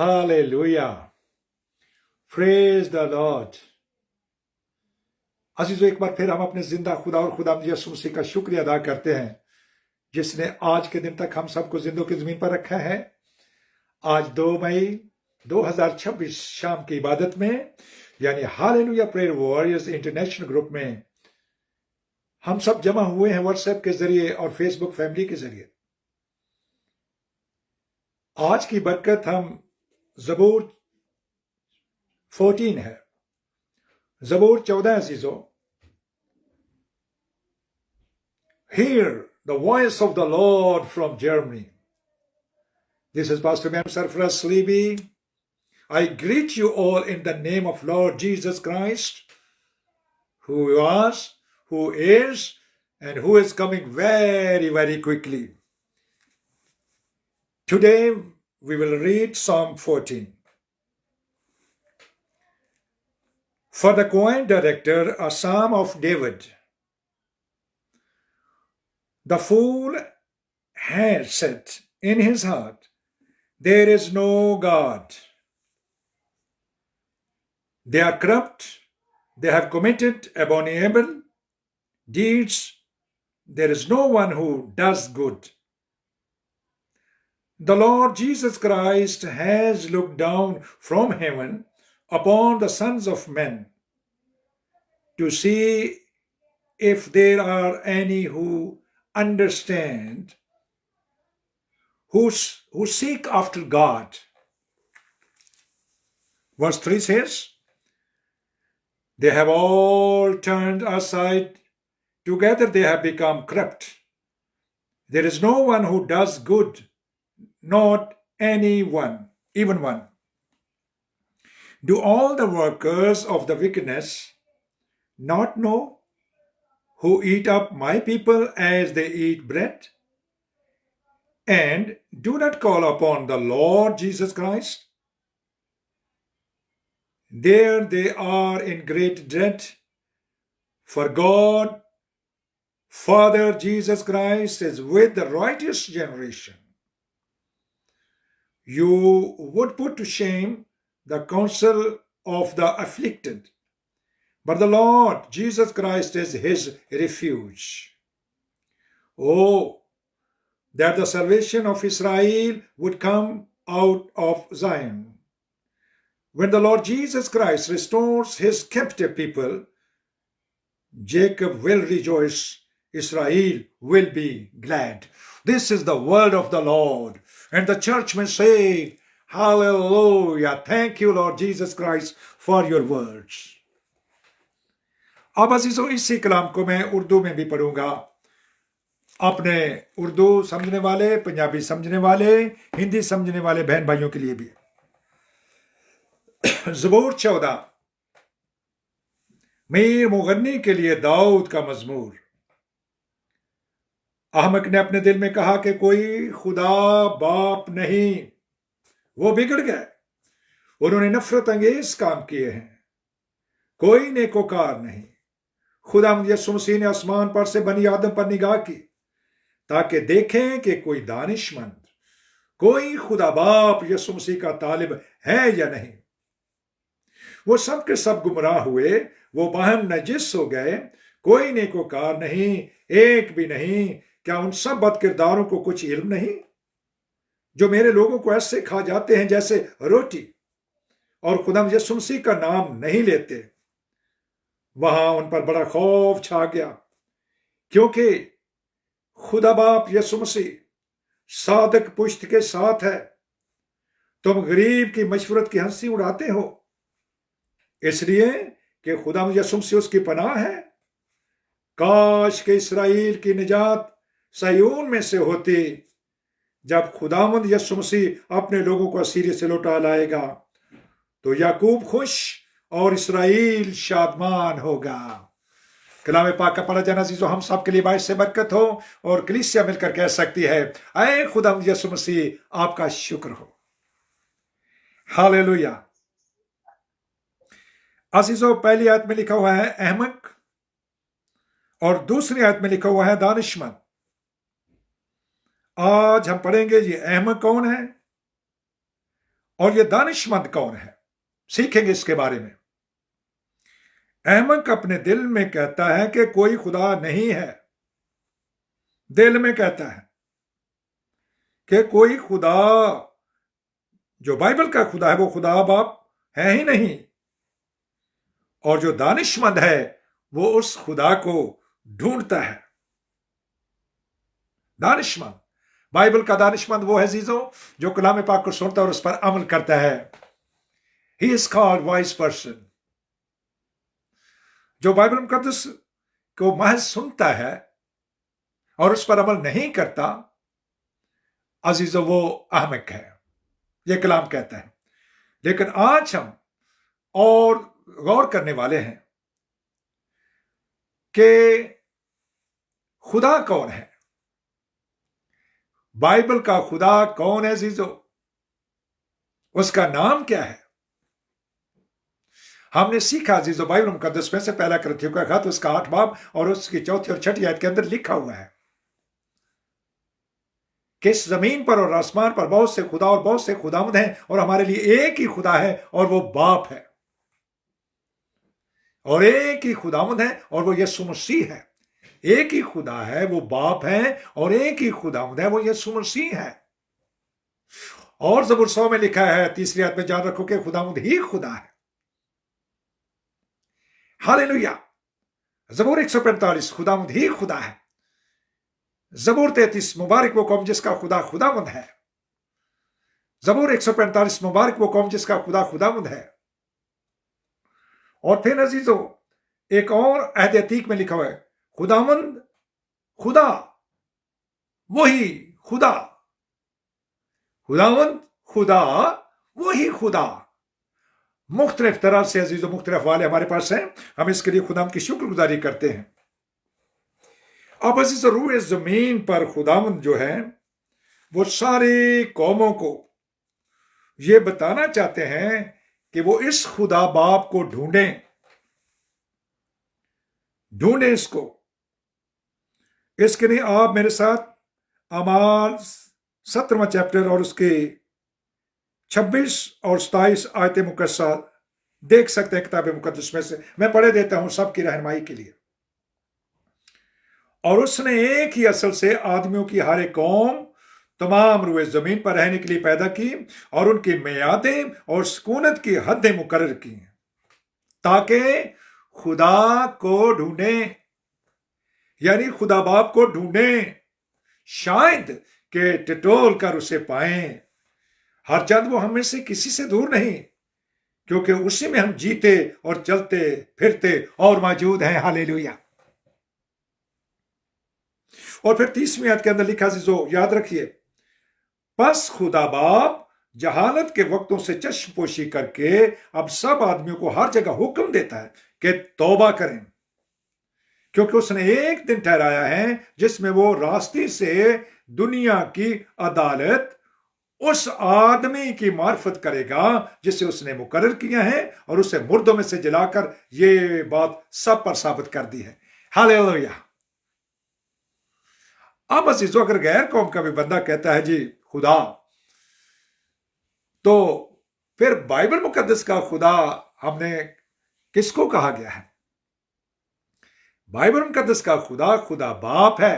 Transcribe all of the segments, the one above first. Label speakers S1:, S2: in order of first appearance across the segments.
S1: Hallelujah. Praise the Lord. अजीजों, एक बार फिर हम अपने जिंदा खुदा और खुदा यीशु मसीह का शुक्रिया अदा करते हैं जिसने आज के दिन तक हम सबको जिंदों की जमीन पर रखा है। आज 2 मई 2026 शाम की इबादत में यानी hallelujah prayer warriors international group में हम सब जमा हुए हैं व्हाट्सएप के जरिए और फेसबुक फैमिली के जरिए। आज की बरकत हम ज़बूर 14 है, ज़बूर 14 अजीजों। Hear the voice of the Lord from Germany. This is Pastor Mem Sarfraz Sleeby. I greet you all in the name of Lord Jesus Christ, who was, who is, and who is coming very, very quickly. Today we will read Psalm 14. For the choir director, a psalm of David. The fool has said in his heart, there is no God. They are corrupt. They have committed abominable deeds. There is no one who does good. The Lord Jesus Christ has looked down from heaven upon the sons of men to see if there are any who understand, who seek after God. Verse 3 says, they have all turned aside. Together they have become corrupt. There is no one who does good, not any one, even one. Do all the workers of the wickedness not know, who eat up my people as they eat bread, and do not call upon the Lord Jesus Christ? There they are in great dread, for God, Father Jesus Christ, is with the righteous generation. You would put to shame the counsel of the afflicted, but the Lord Jesus Christ is his refuge. Oh, that the salvation of Israel would come out of Zion. When the Lord Jesus Christ restores his captive people, Jacob will rejoice, Israel will be glad. This is the word of the Lord. And the church may say, Hallelujah. Thank you, Lord Jesus Christ, for your words. अब अजीजों, इसी कलाम को मैं उर्दू में भी पढ़ूंगा, अपने उर्दू समझने वाले, पंजाबी समझने वाले, हिंदी समझने वाले बहन भाइयों के लिए भी। ज़बूर 14, मीर मुगन्नी के लिए दाऊद का मजमूर। अहमक ने अपने दिल में कहा कि कोई खुदा बाप नहीं, वो बिगड़ गए, उन्होंने नफरत अंगेज काम किए हैं, कोई नेकोकार नहीं। खुदा यीशु मसीह ने आसमान पर से बनी आदम पर निगाह की ताकि देखें कि कोई दानिशमंद, कोई खुदा बाप यीशु मसीह का तालिब है या नहीं। वो सब के सब गुमराह हुए, वो बाहम नजिस हो गए, कोई नेकोकार नहीं, एक भी नहीं। क्या उन सब बदकिरदारों को कुछ इल्म नहीं, जो मेरे लोगों को ऐसे खा जाते हैं जैसे रोटी, और खुदा यीशु मसीह का नाम नहीं लेते। वहां उन पर बड़ा खौफ छा गया, क्योंकि खुदा बाप यीशु मसीह सादक पुश्त के साथ है। तुम गरीब की मशवरत की हंसी उड़ाते हो, इसलिए कि खुदा यीशु मसीह उसकी पनाह है। काश के इस्राएल की निजात सयून में से होती, जब खुदावंद यीशु मसीह अपने लोगों को असीरिया से लौटा लाएगा, तो याकूब खुश और इस्राएल शादमान होगा। कलाम पाक का पढ़ा जाना चीजों हम सब के लिए बाइस से बरकत हो, और कलीसिया मिलकर कह सकती है, ऐ खुदावंद यीशु मसीह आपका शुक्र हो। हालेलुया। अजीजों, पहली आयत में लिखा हुआ है अहमक, और दूसरी आयत में लिखा हुआ है दानिशमंद। आज हम पढ़ेंगे ये अहमक कौन है اور یہ دانشمند کون ہے؟ سیکھیں گے اس کے بارے میں۔ احمق اپنے دل میں کہتا ہے کہ کوئی خدا نہیں ہے، دل میں کہتا ہے کہ کوئی خدا، جو بائبل کا خدا ہے وہ خدا باپ ہے ہی نہیں، اور جو دانشمند ہے وہ اس خدا کو ڈھونڈتا ہے۔ دانشمند، بائبل کا دانشمند وہ ہے عزیزوں جو کلام پاک کو سنتا ہے اور اس پر عمل کرتا ہے۔ He is called wise person۔ جو بائبل مقدس کو محض سنتا ہے اور اس پر عمل نہیں کرتا، عزیزوں وہ احمق ہے، یہ کلام کہتا ہے۔ لیکن آج ہم اور غور کرنے والے ہیں کہ خدا کون ہے، بائبل کا خدا کون ہے عزیزو، اس کا نام کیا ہے۔ ہم نے سیکھا عزیزو بائبل مقدس میں سے پہلا کرنتھیوں کا خط، اس کا 8 باب اور اس کی 4 اور 6 آیت کے اندر لکھا ہوا ہے کہ اس زمین پر اور آسمان پر بہت سے خدا اور بہت سے خداوند ہیں، اور ہمارے لیے ایک ہی خدا ہے اور وہ باپ ہے، اور ایک ہی خداوند ہے اور وہ یسوع مسیح ہے۔ ایک ہی خدا ہے، وہ باپ ہے، اور ایک ہی خداوند ہے، وہ یسوع مسیح ہے۔ اور زبور 100 میں لکھا ہے 3 آیت میں، جان رکھو کہ خداوند ہی خدا ہے۔ ہاللیلویہ۔ زبور 145 خداوند ہی خدا ہے۔ زبور 33 مبارک وہ قوم جس کا خدا خداوند ہے۔ زبور 145 مبارک وہ قوم جس کا خدا خداوند ہے۔ اور پھر عزیزو ایک اور عہد عتیق میں لکھا ہوا ہے خداوند خدا، وہی خدا، خداوند خدا وہی خدا۔ مختلف طرح سے عزیزو مختلف والے ہمارے پاس ہیں، ہم اس کے لیے خداوند کی شکر گزاری کرتے ہیں۔ اب عزیزو روئے زمین پر خداوند جو ہے وہ ساری قوموں کو یہ بتانا چاہتے ہیں کہ وہ اس خدا باپ کو ڈھونڈیں اس کو۔ اس کے لیے آپ میرے ساتھ اعمال 17واں چیپٹر اور اس کے 26 اور 27 آیت مقدسہ دیکھ سکتے ہیں کتاب مقدس میں سے، میں پڑھے دیتا ہوں سب کی رہنمائی کے لیے۔ اور اس نے ایک ہی اصل سے آدمیوں کی ہر ایک قوم تمام روئے زمین پر رہنے کے لیے پیدا کی، اور ان کی میعادیں اور سکونت کی حدیں مقرر کی تاکہ خدا کو ڈھونڈیں، یعنی خدا باپ کو ڈھونڈیں، شاید کہ ٹٹول کر اسے پائیں۔ ہر چند وہ ہم میں سے کسی سے دور نہیں، کیونکہ اسی میں ہم جیتے اور چلتے پھرتے اور موجود ہیں۔ ہاللیلویہ۔ اور پھر 30ویں آیت کے اندر لکھا عزیزو یاد رکھیے، پس خدا باپ جہالت کے وقتوں سے چشم پوشی کر کے اب سب آدمیوں کو ہر جگہ حکم دیتا ہے کہ توبہ کریں، کیونکہ اس نے ایک دن ٹھہرایا ہے جس میں وہ راستی سے دنیا کی عدالت اس آدمی کی معرفت کرے گا جسے اس نے مقرر کیا ہے، اور اسے مردوں میں سے جلا کر یہ بات سب پر ثابت کر دی ہے۔ ہاللیلویہ۔ اب عزیزو اگر غیر قوم کا بھی بندہ کہتا ہے جی خدا، تو پھر بائبل مقدس کا خدا ہم نے کس کو کہا گیا ہے؟ بائبل مقدس کا خدا خدا باپ ہے،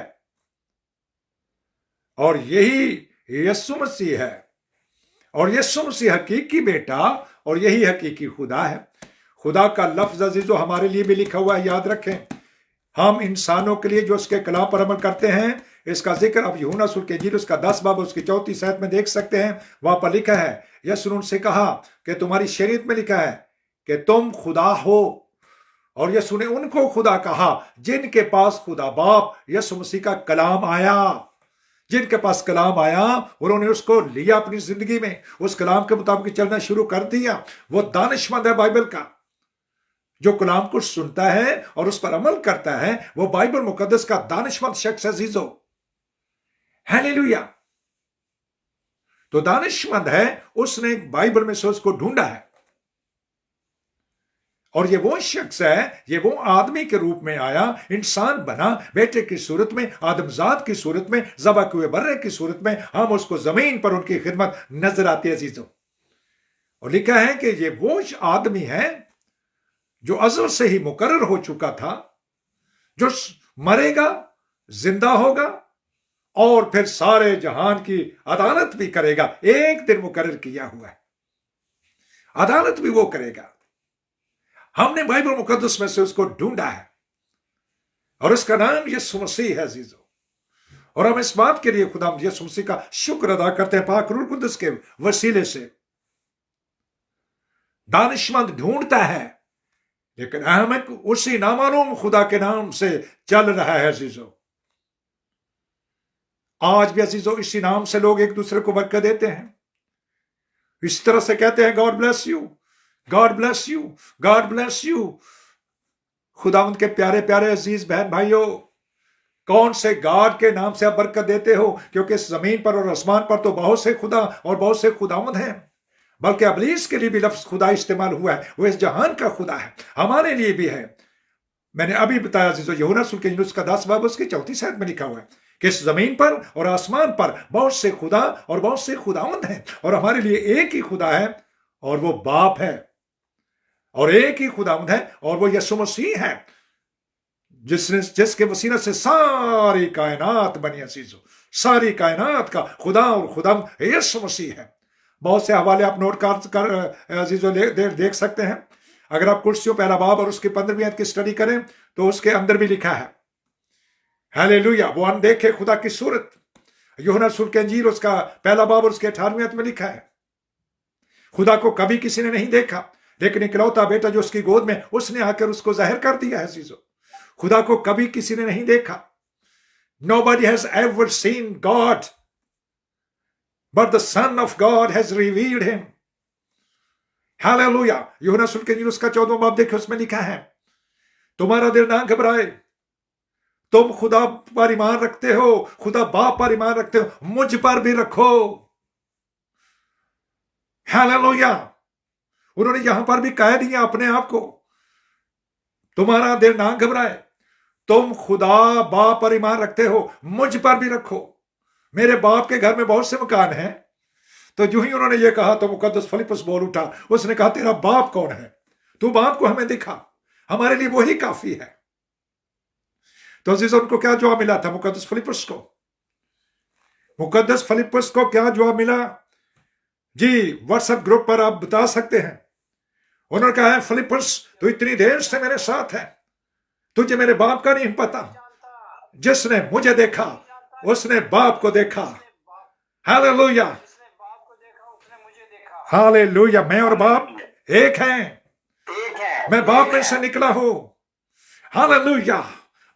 S1: اور یہی یسوع مسیح ہے، اور یسوع مسیح حقیقی بیٹا اور یہی حقیقی خدا ہے۔ خدا کا لفظ عزیزو ہمارے لیے بھی لکھا ہوا ہے، یاد رکھیں۔ ہم انسانوں کے لیے جو اس کے کلام پر عمل کرتے ہیں، اس کا ذکر اب یوحنا رسول کی انجیل اس کا 10 باب اس کی 34 آیت میں دیکھ سکتے ہیں۔ وہاں پر لکھا ہے، یسوع نے ان سے کہا کہ تمہاری شریعت میں لکھا ہے کہ تم خدا ہو، اور یسوع نے ان کو خدا کہا جن کے پاس خدا باپ یسوع مسیح کا کلام آیا۔ جن کے پاس کلام آیا انہوں نے اس کو لیا اپنی زندگی میں، اس کلام کے مطابق چلنا شروع کر دیا۔ وہ دانشمند ہے بائبل کا، جو کلام کو سنتا ہے اور اس پر عمل کرتا ہے، وہ بائبل مقدس کا دانشمند شخص عزیزو۔ ہاللیلویہ۔ تو دانشمند ہے، اس نے بائبل میں سے اس کو ڈھونڈا ہے، اور یہ وہ شخص ہے، یہ وہ آدمی کے روپ میں آیا، انسان بنا، بیٹے کی صورت میں، آدمزاد کی صورت میں، ذبح ہوئے برے کی صورت میں، ہم اس کو زمین پر ان کی خدمت نظر آتی ہے عزیزو۔ اور لکھا ہے کہ یہ وہ آدمی ہے جو ازل سے ہی مقرر ہو چکا تھا، جو مرے گا، زندہ ہوگا، اور پھر سارے جہان کی عدالت بھی کرے گا۔ ایک دن مقرر کیا ہوا ہے، عدالت بھی وہ کرے گا۔ ہم نے بائبل مقدس میں سے اس کو ڈھونڈا ہے، اور اس کا نام یسوع مسیح ہے عزیزو۔ اور ہم اس بات کے لیے خدا یسوع مسیح کا شکر ادا کرتے ہیں، پاک روح القدس کے وسیلے سے۔ دانشمند ڈھونڈتا ہے، لیکن احمق اسی نامعلوم خدا کے نام سے چل رہا ہے عزیزو۔ آج بھی عزیزو اسی نام سے لوگ ایک دوسرے کو برکت دیتے ہیں، اس طرح سے کہتے ہیں God bless you, God bless you, God bless you. خداوند کے پیارے پیارے عزیز بہن بھائیوں، کون سے گاڈ کے نام سے آپ برکت دیتے ہو؟ کیونکہ اس زمین پر اور آسمان پر تو بہت سے خدا اور بہت سے خداوند ہیں، بلکہ ابلیس کے لیے بھی لفظ خدا استعمال ہوا ہے، وہ اس جہان کا خدا ہے، ہمارے لیے بھی ہے۔ میں نے ابھی بتایا عزیزو، یوحنا رسول کے انجیل کا 10 باب اس کی 34 آیت میں لکھا ہوا ہے کہ اس زمین پر اور آسمان پر بہت سے خدا اور بہت سے خداوند ہیں، اور ہمارے لیے ایک ہی خدا ہے، اور وہ باپ ہے، اور ایک ہی خداوند ہے، اور وہ یسوع مسیح ہے، جس کے وسیلہ سے ساری کائنات بنی عزیزو۔ ساری کائنات کا خدا اور خداوند یسوع مسیح ہے۔ بہت سے حوالے آپ نوٹ کر عزیزو دیکھ سکتے ہیں۔ اگر آپ کرسیوں پہلا باب اور اس کی 15ویں آیت کی سٹڈی کریں تو اس کے اندر بھی لکھا ہے ہیلیلویا، وہ اندیکھے خدا کی صورت۔ یوحنا رسول کے انجیل اس کا پہلا باب اور اس کے 18ویں آیت میں لکھا ہے خدا کو کبھی کسی نے نہیں دیکھا، لیکن اکلوتا بیٹا جو اس کی گود میں، اس نے آ کر اس کو ظاہر کر دیا ہے عزیزو۔ خدا کو کبھی کسی نے نہیں دیکھا۔ Nobody has ever seen God, but the Son of God has revealed him. Hallelujah. یوحنا رسول کے انجیل اس کا 14واں باب دیکھیں، اس میں لکھا ہے تمہارا دل نہ گھبرائے، تم خدا پر ایمان رکھتے ہو، خدا باپ پر ایمان رکھتے ہو، مجھ پر بھی رکھو۔ Hallelujah. انہوں نے یہاں پر بھی کہہ دیا اپنے آپ کو، تمہارا دل نہ گھبرائے، تم خدا باپ پر ایمان رکھتے ہو، مجھ پر بھی رکھو۔ میرے باپ کے گھر میں بہت سے مکان ہیں۔ تو جو ہی انہوں نے یہ کہا تو مقدس فلیپس بول اٹھا، اس نے کہا تیرا باپ کون ہے؟ تو باپ کو ہمیں دکھا، ہمارے لیے وہی کافی ہے۔ تو عزیز ان کو کیا جواب ملا تھا مقدس فلیپس کو؟ مقدس فلیپس کو کیا جواب ملا؟ جی واٹس ایپ گروپ پر آپ بتا سکتے ہیں۔ انہوں نے کہا ہے فلیپس تو اتنی دیر سے میرے ساتھ ہے، تجھے میرے باپ کا نہیں پتا، جس نے مجھے دیکھا اس نے باپ کو دیکھا۔ ہاللویا، ہاللویا، میں اور باپ ایک ہیں، میں باپ میں سے نکلا ہوں۔ ہاللویا،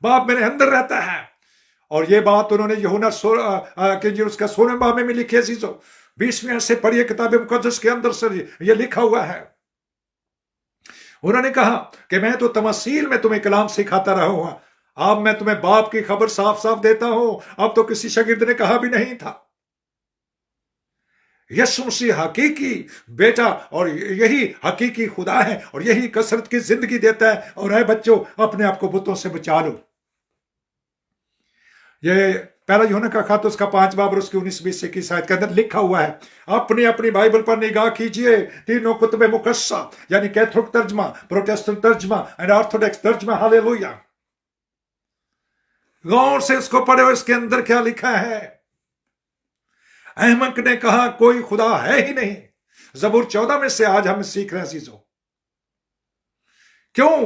S1: باپ میرے اندر رہتا ہے۔ اور یہ بات انہوں نے یوحنا کے انجیل اس کا 16 باب میں لکھی ہے عزیزو۔ 20ویں آیت سے پڑھیے کتاب مقدس کے اندر سے یہ لکھا ہوا ہے۔ انہوں نے کہا کہ میں تو تمثیل میں تمہیں کلام سکھاتا رہا ہوں، اب میں تمہیں باپ کی خبر صاف صاف دیتا ہوں، اب تو کسی شاگرد نے کہا بھی نہیں تھا۔ یسوع مسیح حقیقی بیٹا اور یہی حقیقی خدا ہے، اور یہی کثرت کی زندگی دیتا ہے۔ اور اے بچوں، اپنے آپ کو بتوں سے بچا لو۔ یہ پہلا یوحنا کا خط اس کا 5 باب اور اس کی 19-20 آیت کے اندر لکھا ہوا ہے۔ اپنی اپنی بائبل پر نگاہ کیجئے، تینوں کتب مقدسہ یعنی کیتھولک ترجمہ، پروٹسٹنٹ ترجمہ اور آرتھوڈکس ترجمہ، ہاللویا، غور سے اس کو پڑھے، اس کے اندر کیا لکھا ہے۔ احمق نے کہا کوئی خدا ہے ہی نہیں۔ زبور 14 میں سے آج ہم سیکھ رہے ہیں عزیزو۔ کیوں؟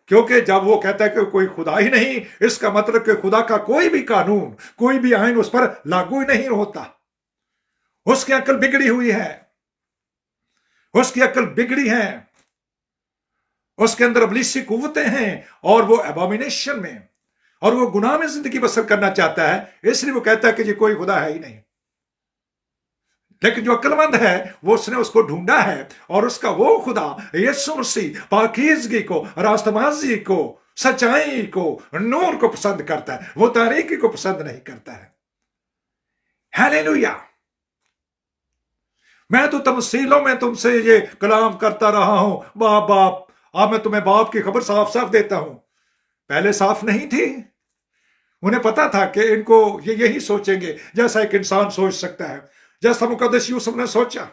S1: کیونکہ جب وہ کہتا ہے کہ کوئی خدا ہی نہیں، اس کا مطلب کہ خدا کا کوئی بھی قانون، کوئی بھی آئین اس پر لاگو ہی نہیں ہوتا۔ اس کی عقل بگڑی ہوئی ہے، اس کی عقل بگڑی ہے، اس کے اندر ابلیسی قوتیں ہیں، اور وہ ابومینیشن میں اور وہ گناہ میں زندگی بسر کرنا چاہتا ہے۔ اس لیے وہ کہتا ہے کہ یہ کوئی خدا ہے ہی نہیں۔ لیکن جو عقل مند ہے وہ اس نے اس کو ڈھونڈا ہے، اور اس کا وہ خدا یسوع مسیح پاکیزگی کو، راستبازی کو، سچائی کو، نور کو پسند کرتا ہے، وہ تاریکی کو پسند نہیں کرتا ہے۔ ہاللویا، میں تو تمثیلوں میں تم سے یہ کلام کرتا رہا ہوں، باپ باپ، اب میں تمہیں باپ کی خبر صاف صاف دیتا ہوں۔ پہلے صاف نہیں تھی، انہیں پتا تھا کہ ان کو یہ یہی سوچیں گے جیسا ایک انسان سوچ سکتا ہے، جیسا مقدس یوسف نے سوچا۔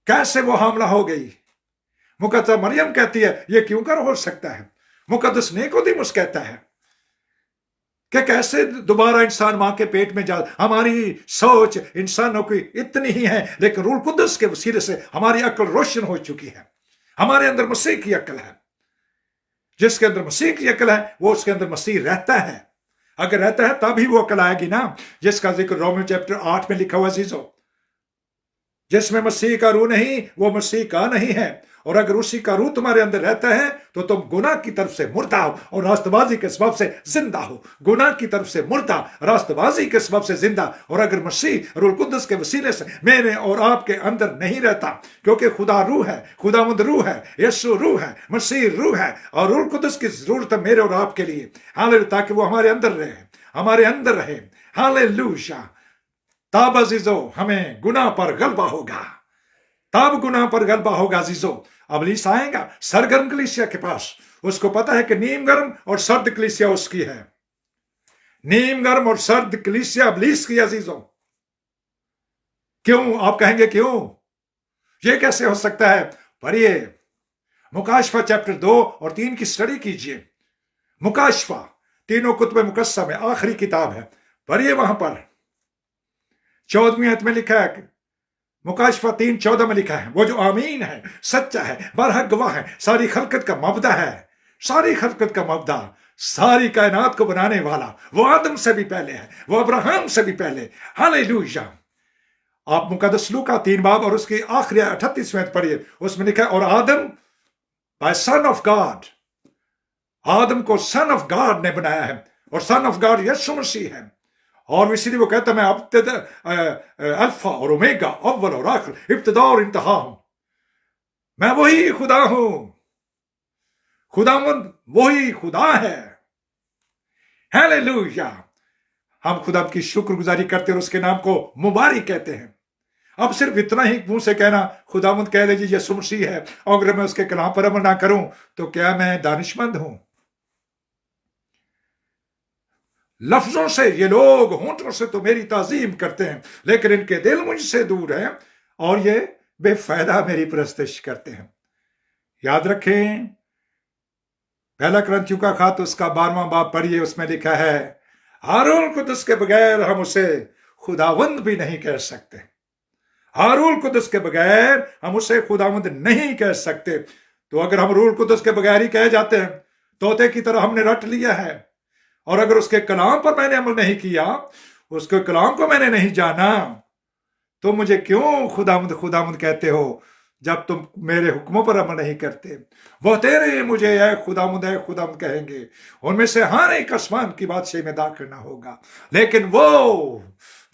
S1: कैसे वो हामला हो गई? मुकद्दस मरियम कहती है ये क्यों कर हो सकता है? मुकद्दस निकोदेमुस कहता है कि कैसे दोबारा इंसान मां के पेट में जा। हमारी सोच इंसानों की इतनी ही है, लेकिन रूह कुद्दस के वसीले से हमारी अक्ल रोशन हो चुकी है। हमारे अंदर मसीह की अक्ल है। जिसके अंदर मसीह की अक्ल है वो उसके अंदर मसीह रहता है। अगर रहता है तभी वो अक्ल आएगी ना, जिसका जिक्र रोमियो चैप्टर 8 में लिखा हुआ अजीजों। जिसमें मसीह का रूह नहीं वो मसीह का नहीं है। और अगर उसी का रूह तुम्हारे अंदर रहता है तो तुम गुनाह की तरफ से मुर्दा हो और रास्तबाजी के सबब से जिंदा हो। गुनाह की तरफ से मुर्दा, रास्तबाजी के सबब से जिंदा। और अगर मसीह रूह कुद्दस के वसीले से मेरे और आपके अंदर नहीं रहता, क्योंकि खुदा रूह है, खुदावंद रूह है, यीशु रूह है, मसीह रूह है, और रूह कुद्दस की जरूरत है मेरे और आपके लिए, हालेलुया, ताकि वो हमारे अंदर रहे, हमारे अंदर रहे। हालेलुया। तब अजीजों हमें गुनाह पर गलबा होगा, तब गुनाह पर गलबा होगा अजीजों। अबलीस आएगा सरगर्म कलीसिया के पास, उसको पता है कि नीम गर्म और सर्द कलीसिया उसकी है। नीम गर्म और सर्द कलीसिया अबलीस की अजीजों। क्यों? आप कहेंगे क्यों? ये कैसे हो सकता है? पढ़िए मुकाशफा चैप्टर 2 और 3 की स्टडी कीजिए। मुकाशफा तीनों कुतुब मुकस्सम में आखिरी किताब है। पढ़िए, वहां पर 14वीं आयत में लिखा है, मुकाशफा 3:14 में लिखा है, वो जो आमीन है, सच्चा है, बरहक गवाह है, सारी खलकत का मबदा है, सारी खलकत का मबदा, सारी कायनात को बनाने वाला, वो आदम से भी पहले है, वो अब्राहम से भी पहले। हालेलुया। आप मुकद्दस लूका 3 बाब और उसकी आखिरी 38वें पढ़िए, उसमें लिखा है, और आदम बाय सन ऑफ गॉड, आदम को सन ऑफ गॉड ने बनाया है, और सन ऑफ गॉड यीशु मसीह है। और इसीलिए वो कहता है मैं अल्फा और ओमेगा, अव्वल और आखिर, इब्तिदा और इंतहा हूं। मैं वही खुदा हूं। खुदावंद वही खुदा है। हालेलुया। हम खुदा की शुक्रगुजारी करते हैं और उसके नाम को मुबारक कहते हैं। अब सिर्फ इतना ही मुंह से कहना, खुदावंद कह दीजिए यीशु मसीह है, और अगर मैं उसके कलाम पर अमल ना करूं तो क्या मैं दानिशमंद हूं? लफ्जों से ये लोग होंठों से तो मेरी ताजीम करते हैं, लेकिन इनके दिल मुझसे दूर है और ये बेफायदा मेरी परस्तिश करते हैं। याद रखें, पहला कुरिन्थियों का खत उसका 12वां बाब पढ़िए, उसमें लिखा है, हारून कुद्दस के बगैर हम उसे खुदावंद भी नहीं कह सकते। हारून कुद्दस के बगैर हम उसे खुदावंद नहीं कह सकते। तो अगर हम रूह कुद्दस के बगैर ही कह जाते हैं, तोते की तरह हमने रट लिया है। और अगर उसके कलाम पर मैंने अमल नहीं किया, उसके कलाम को मैंने नहीं जाना, तो मुझे क्यों खुदावंद खुदावंद कहते हो जब तुम मेरे हुक्मों पर अमल नहीं करते? वो तेरे मुझे ऐ खुदावंद कहेंगे, उनमें से हर एक आसमान की बादशाही में दाखिल ना होगा। लेकिन वो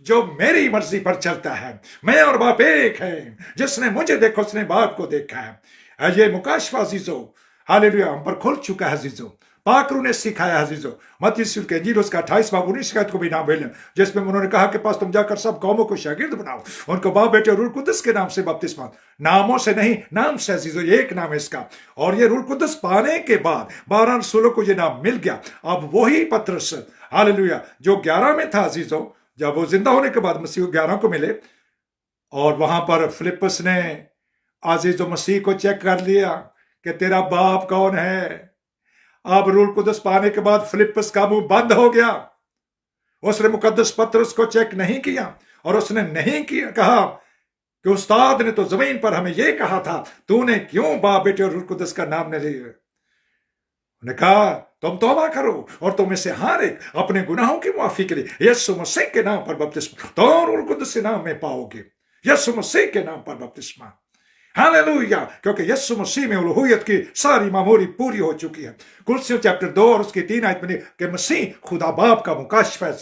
S1: जो मेरी मर्जी पर चलता है, मैं और बाप एक है, जिसने मुझे देखा उसने बाप को देखा है। ये मुकाशफा अजीजों, हालेलुया, हम पर खुल चुका है अजीजों। पाकरू ने सिखाया अजीजों, मत्ती के इंजील उसका 28 बाब 19 को भी नाम ले लें, जिसमें उन्होंने कहा कि पास तुम जाकर सब कौमों को शागिर्द बनाओ, उनको बाप बेटे और रूह कुद्दस के नाम से बपतिस्मा, नामों से नहीं, नाम से अजीजों, एक नाम है इसका। और ये रूह कुद्दस पाने के बाद 12 रसूलों को ये नाम मिल गया। अब वही पतरस, हालेलुया, जो 11 में था अजीजों, जब वो जिंदा होने के बाद मसीह 11 को मिले, और वहां पर फिलिप्पस ने अजीजों मसीह को चेक कर लिया कि तेरा बाप कौन है। अब रूह कुद्दस पाने के बाद फिलिप्पस का मुंह बंद हो गया। उसने मुकद्दस पतरस को चेक नहीं किया, और उसने नहीं किया कहा कि उस्ताद ने तो जमीन पर हमें यह कहा था, तूने क्यों बाप बेटे और रूह कुद्दस का नाम नहीं लिया? उन्होंने कहा तुम तौबा करो और तुम में से हर एक अपने गुनाहों की माफी के लिए यीशु मसीह के नाम पर बपतिस्मा, तो रूह कुद्दस के नाम में पाओगे, यीशु मसीह के नाम पर बपतिस्मा। हालेलुया, क्योंकि यीशु मसीह में उलूहियत की सारी मामूरी पूरी हो चुकी है। कुलसियों चैप्टर 2 और उसकी 3 आयत में कि मसीह खुदा बाप का मुकाशफा है।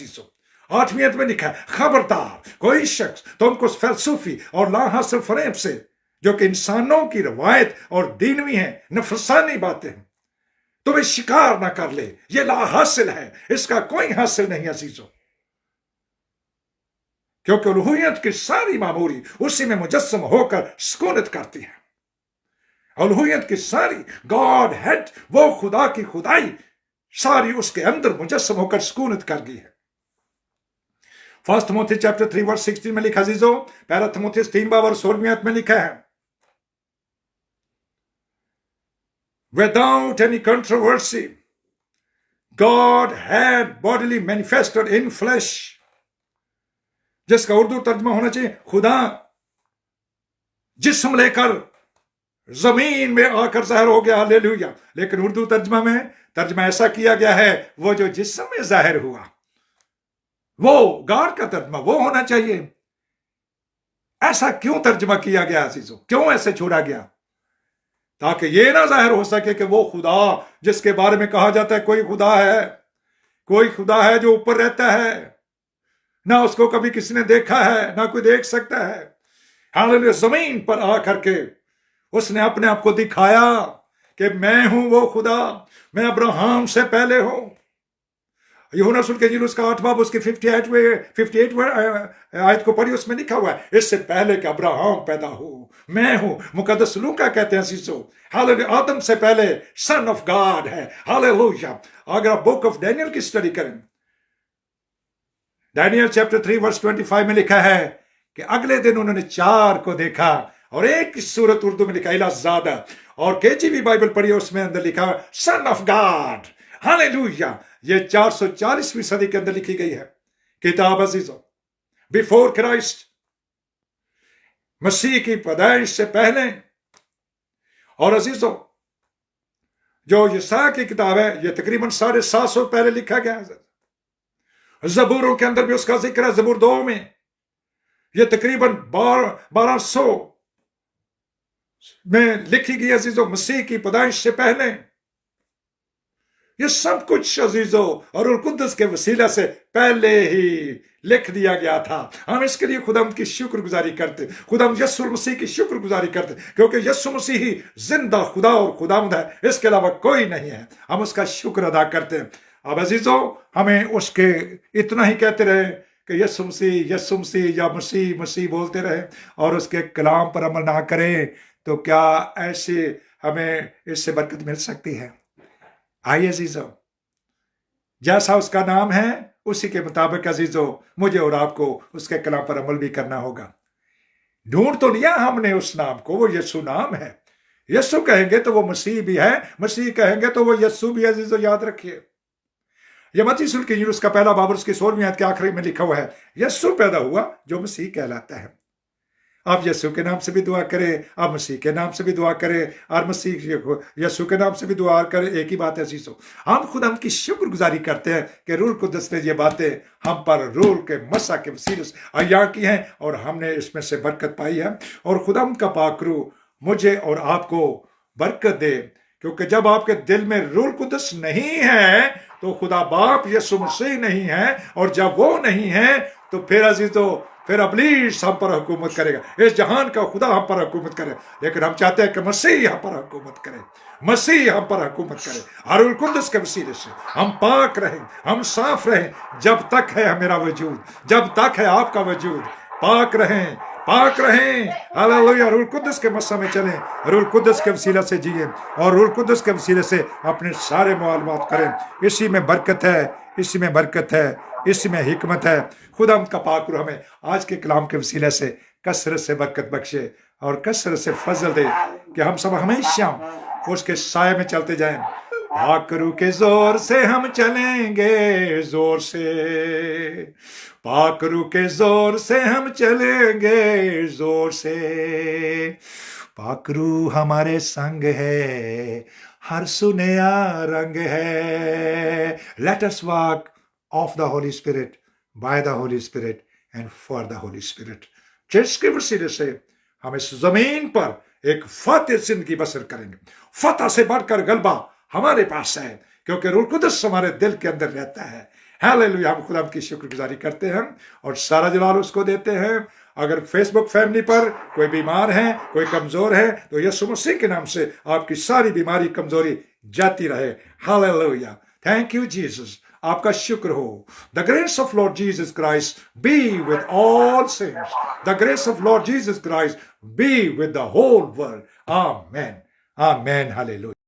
S1: 8वीं आयत में लिखा है, खबरदार कोई शख्स तुमको फलसूफी और ला हासिल फरेब से, जो कि इंसानों की रवायत और दीनवी है, नफसानी बातें तुम्हें शिकार ना कर ले। ये ला हासिल है, इसका कोई हासिल नहीं अजीजों, क्योंकि उलूहियत की सारी मामूरी उसी में मुजस्सम होकर सुकूनत करती है। उलूहियत की सारी गॉड हेड, वो खुदा की खुदाई सारी उसके अंदर मुजस्सम होकर सुकूनत कर गई है। 1 थिमोथी चैप्टर 3 वर्स 16 में लिखा अजीजों, पहला थिमोथी 3 बाब और 16वीं आयत में लिखा है, without any controversy. God had bodily manifested in flesh. जिसका उर्दू तर्जमा होना चाहिए खुदा जिस्म लेकर जमीन में आकर जाहिर हो गया, हालेलुया। लेकिन उर्दू तर्जमा ऐसा किया गया है, वो जो जिस्म में जाहिर हुआ, वो गॉड का तर्जमा वो होना चाहिए। ऐसा क्यों तर्जमा किया गया अजीजों, क्यों ऐसे छोड़ा गया? ताकि ये ना जाहिर हो सके कि वो खुदा जिसके बारे में कहा जाता है कोई खुदा है जो ऊपर रहता है, ना उसको कभी किसी ने देखा है, ना कोई देख सकता है। हालेलुया। जमीन पर आकर के उसने अपने आप को दिखाया कि मैं हूं वो खुदा, मैं अब्राहम से पहले हूं। यूहन्ना रसूल के इंजील उसका 8वां उसकी 58वें आयत को पढ़ी, उसमें लिखा हुआ है इससे पहले कि अब्राहम पैदा हो मैं हूं। मुकद्दस लूका कहते हैं अजीजों, हालेलुया, आदम से पहले सन ऑफ गॉड है। हालेलुया। अगर आप बुक ऑफ डैनियल की स्टडी करें, डैनियल चैप्टर 3 वर्स 25 में लिखा है कि अगले दिन उन्होंने 4 को देखा, और एक सूरत उर्दू में लिखा इलाज़ादा, और केजीवी बाइबल पढ़ी, उसमें अंदर लिखा सन ऑफ गॉड। हालेलुया। ये 440वीं सदी के अंदर लिखी गई है किताब अजीजों, बिफोर क्राइस्ट, मसीह की पैदाइश से पहले। और अजीजों जो यशायाह की किताब है, ये तकरीबन 750 पहले लिखा गया है। ज़बूरों के अंदर भी उसका जिक्र है, ज़बूर 2 में ये तकरीबन 1200 में लिखी गई अजीजों, मसीह की पैदाइश से पहले। ये सब कुछ अजीजों और रूह कुद्दस के वसीला से पहले ही लिख दिया गया था। हम इसके लिए खुदावंद की शुक्रगुजारी करते, खुदावंद यीशु मसीह की शुक्रगुजारी करते, क्योंकि यीशु मसीह ही जिंदा खुदा और खुदावंद है, इसके अलावा कोई नहीं है। हम उसका शुक्र अदा करते हैं। अब अजीजों हमें उसके इतना ही कहते रहे कि यीशु मसीह या मसीह बोलते रहे और उसके कलाम पर अमल ना करें, तो क्या ऐसे हमें इससे बरकत मिल सकती है? आइए अजीजों, जैसा उसका नाम है उसी के मुताबिक अजीजों मुझे और आपको उसके कलाम पर अमल भी करना होगा। ढूंढ तो लिया हमने उस नाम को, वो यीशु नाम है। यीशु कहेंगे तो वो मसीह भी है, मसीह कहेंगे तो वो यीशु भी है। अजीजों याद रखिए, यह मत्ती रसूल की इंजील उसका 1 बाब उसकी 16वीं आयत के आखिरी में लिखा हुआ है, यीशु पैदा हुआ जो मसीह कहलाता है। आप यीशु के नाम से भी दुआ करें, आप मसीह के नाम से भी दुआ करें, और मसीह यीशु के नाम से भी दुआ करें, एक ही बात है अजीजों। हम खुद हम की शुक्रगुजारी करते हैं कि रूह कुद्दस ने ये बातें हम पर रूह के मसा के वसीले से अय्या की हैं और हमने इसमें से बरकत पाई है। और खुदा का पाक रूह मुझे और आपको बरकत दे, क्योंकि जब आपके दिल में रूह कुद्दस नहीं है तो खुदा बाप यीशु मसीह नहीं है, और जब वो नहीं है तो फिर अजीजों फिर इब्लीस हम पर हुकूमत करेगा, इस जहान का खुदा हम पर हुकूमत करे। लेकिन हम चाहते हैं कि मसीह हम पर हुकूमत करे, मसीह हम पर हुकूमत करे, और रूह कुद्दस के वसीले से हम पाक रहें, हम साफ रहें। जब तक है मेरा वजूद, जब तक है आपका वजूद, पाक रहें, पाक रहें। हालेलुया। रूह कुद्दस के मसा में चलें, रूह कुद्दस के वसीला से जिए और रूह कुद्दस के वसीले से अपने सारे मालूमात करें। इसी में बरकत है, इसी में बरकत है, इसी में हिकमत है। खुदा का पाक रूह हमें आज के कलाम के वसीले से कसरत से बरकत बख्शे और कसरत से फजल दे कि हम सब हमेशा उसके साये में चलते जाएं। पाक रूह के जोर से हम चलेंगे, जोर से, पाक रूह के जोर से हम चलेंगे, जोर से। पाक रूह हमारे संग है, हर सुनया रंग है। Let us walk of the Holy Spirit, by the Holy Spirit and for the Holy Spirit, जिसके वसीले से हम इस जमीन पर एक फतेह जिंदगी बसर करेंगे। फतह से बढ़कर गलबा हमारे पास है, क्योंकि रूह कुद्दस हमारे दिल के अंदर रहता है। हालेलुया। हम खुदा की शुक्रगुजारी करते हैं और सारा जलाल उसको देते हैं। अगर फेसबुक फैमिली पर कोई बीमार है, कोई कमजोर है, तो यीशु मसीह के नाम से आपकी सारी बीमारी कमजोरी जाती रहे। हालेलुया। Thank you Jesus. आपका शुक्र हो। The grace of Lord Jesus Christ be with all saints. The grace of Lord Jesus Christ be with the whole world. Amen. Amen. Hallelujah.